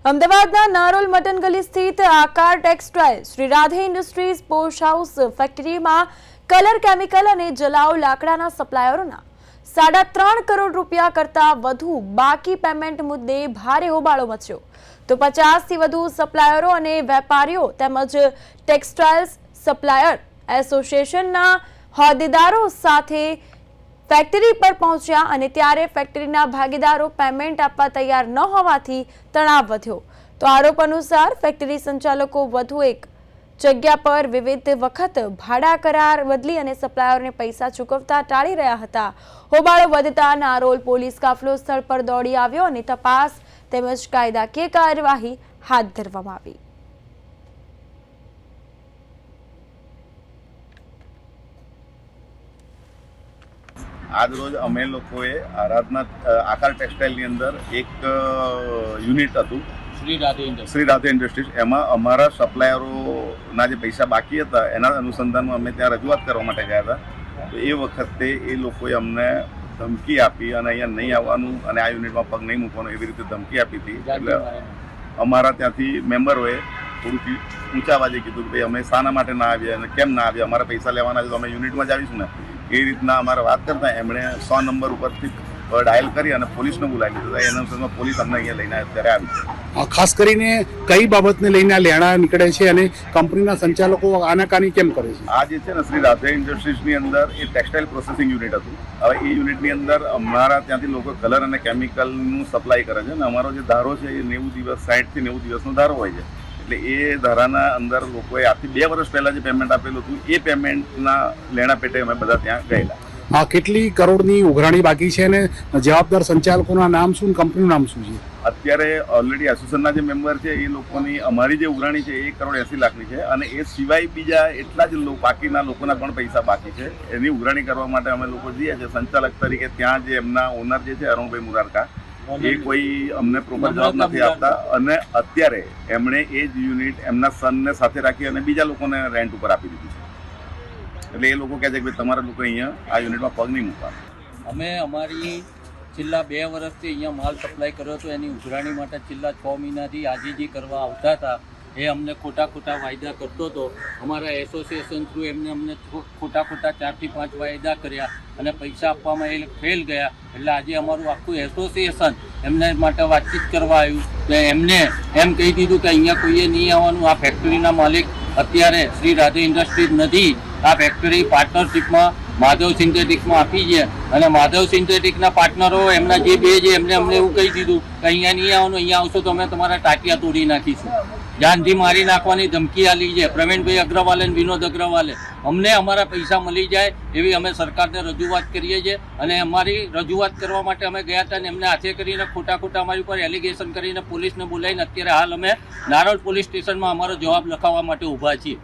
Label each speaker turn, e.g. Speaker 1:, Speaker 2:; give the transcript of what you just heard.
Speaker 1: અમદાવાદના નારોલ મટન ગલી સ્થિત Aakar textile Shri Radhe industries posh house ફેક્ટરીમાં કલર કેમિકલ અને જલાઉ લાકડાના સપ્લાયરોના 3.5 કરોડ રૂપિયા કરતા વધુ બાકી પેમેન્ટ મુદ્દે ભારે હોબાળો મચ્યો તો 50 થી વધુ સપ્લાયરો અને વેપારીઓ તેમજ ટેક્સટાઇલ્સ સપ્લાયર એસોસિએશનના હોદ્દેદારો સાથે ફેક્ટરી પર પહોંચ્યા અને ત્યારે ફેક્ટરીના ભાગીદારો પેમેન્ટ આપવા તૈયાર ન હોવાથી તણાવ વધ્યો તો આરોપ અનુસાર ફેક્ટરી સંચાલકો વધુ એક જગ્યા પર વિવિધ વખત ભાડા કરાર બદલી અને સપ્લાયરોને પૈસા ચૂકવતા ટાળી રહ્યા હતા। હોબાળો વધતા નારોલ પોલીસ કાફલો સ્થળ પર દોડી આવ્યો અને તપાસ તેમજ કાયદાકીય કાર્યવાહી હાથ ધરવામાં આવી।
Speaker 2: आज रोज अमे लोकोए आराधना आकार टेक्सटाइल अंदर एक यूनिट हतुं श्री राधे इंडस्ट्रीज एमां अमारा सप्लायरोना जे पैसा बाकी हता एना अनुसंधानमां अमे त्यां रजूआत करवा माटे गया हता तो ए वखते ए लोकोए अमने धमकी आपी अने अहींया नहीं आववानुं अने आ यूनिटमां पग नहीं मूकवानो एवी रीते धमकी आपी हती। એટલે અમારા ત્યાંથી મેમ્બરોએ થોડુંક ઊંચા અવાજે કીધું કે ભાઈ અમે શાના માટે ના આવ્યા અને કેમ ના આવ્યા, અમારા પૈસા લેવાના છે તો અમે યુનિટમાં જ આવીશું ને એ રીતના અમારે વાત કરતા એમણે 100 નંબર ઉપરથી ડાયલ કરી અને પોલીસને બોલાવી દીધો। એના અનુસંધાનમાં પોલીસ અમને અહીંયા લઈને અત્યારે આવી છે।
Speaker 3: ખાસ કરીને કઈ બાબતને લઈને લેણા નીકળે છે અને કંપનીના સંચાલકો આનાકાની કેમ કરે છે?
Speaker 2: આ જે છે ને શ્રી રાધે ઇન્ડસ્ટ્રીઝની અંદર એ ટેક્સટાઇલ પ્રોસેસિંગ યુનિટ હતું। હવે એ યુનિટની અંદર અમારા ત્યાંથી લોકો કલર અને કેમિકલનું સપ્લાય કરે છે અને અમારો જે ધારો છે એ 90 દિવસ 60 થી 90 દિવસનો ધારો હોય છે। એટલે એ ધારાના અંદર લોકોએ આજથી 2 વર્ષ પહેલાં જે પેમેન્ટ આપેલું હતું એ પેમેન્ટના લેણા પેટે અમે બધા ત્યાં ગયેલા।
Speaker 3: કેટલી કરોડની ઉઘરાણી બાકી છે અને જવાબદાર સંચાલકોના નામ શું, કંપનીનું નામ શું છે?
Speaker 2: અત્યારે ઓલરેડી એસોસિએશનના જે મેમ્બર છે એ લોકોની અમારી જે ઉઘરાણી છે 1 કરોડ 80 લાખની છે અને એ સિવાય બીજા એટલા જ બાકીના લોકોના પણ પૈસા બાકી છે। એની ઉઘરાણી કરવા માટે અમે લોકો જઈએ છીએ સંચાલક તરીકે। ત્યાં જે એમના ઓનર જે છે અરુણભાઈ મુરારકા એ કોઈ અમને પ્રોપર જવાબ નથી આપતા અને અત્યારે એમણે એ જ યુનિટ એમના સનને સાથે રાખી અને બીજા લોકોને રેન્ટ ઉપર આપી દીધી છે। એટલે એ લોકો કહે છે કે તમારા લોકો અહીંયા આ યુનિટમાં પગ નહીં મૂકવા।
Speaker 4: અમે અમારી છેલ્લા 2 વર્ષથી અહીંયા માલ સપ્લાય કર્યો હતો એની ઉઘરાણી માટે છેલ્લા 6 મહિનાથી આજીજી કરવા આવતા હતા। એ અમને ખોટા વાયદા કરતો હતો। અમારા એસોસિએશન થ્રુ અમને ખોટા 4 થી 5 વાયદા કર્યા અને પૈસા આપવામાં એ ફેલ ગયા। એટલે આજે અમારું આખું એસોસિએશન એમને માટે વાતચીત કરવા આવ્યું તો એમને એમ કહી દીધું કે અહીંયા કોઈએ નહીં આવવાનું। આ ફેક્ટરીના માલિક અત્યારે શ્રી રાધે ઇન્ડસ્ટ્રીઝ નથી, આ ફેક્ટરી પાર્ટનરશિપમાં માધવ સિન્થેટિક્સમાં આપી છે અને માધવ સિન્થેટિક્સના પાર્ટનરો એમના જે બે છે એમને એવું કહી દીધું કે અહીંયા નહીં આવવાનું, અહીંયા આવશો તો અમે તમારા ટાંટિયા તોડી નાખીશું। જાનથી મારી નાખવાની ધમકી આલી છે પ્રવીણભાઈ અગ્રવાલે અને વિનોદ અગ્રવાલે। અમને અમારા પૈસા મળી જાય એવી અમે સરકારને રજૂઆત કરીએ છીએ અને અમારી રજૂઆત કરવા માટે અમે ગયા હતા અને એમને હાથે કરીને ખોટા અમારી ઉપર એલિગેશન કરીને પોલીસને બોલાવીને અત્યારે હાલ અમે નારોલ પોલીસ સ્ટેશનમાં અમારો જવાબ લખાવવા માટે ઊભા છીએ।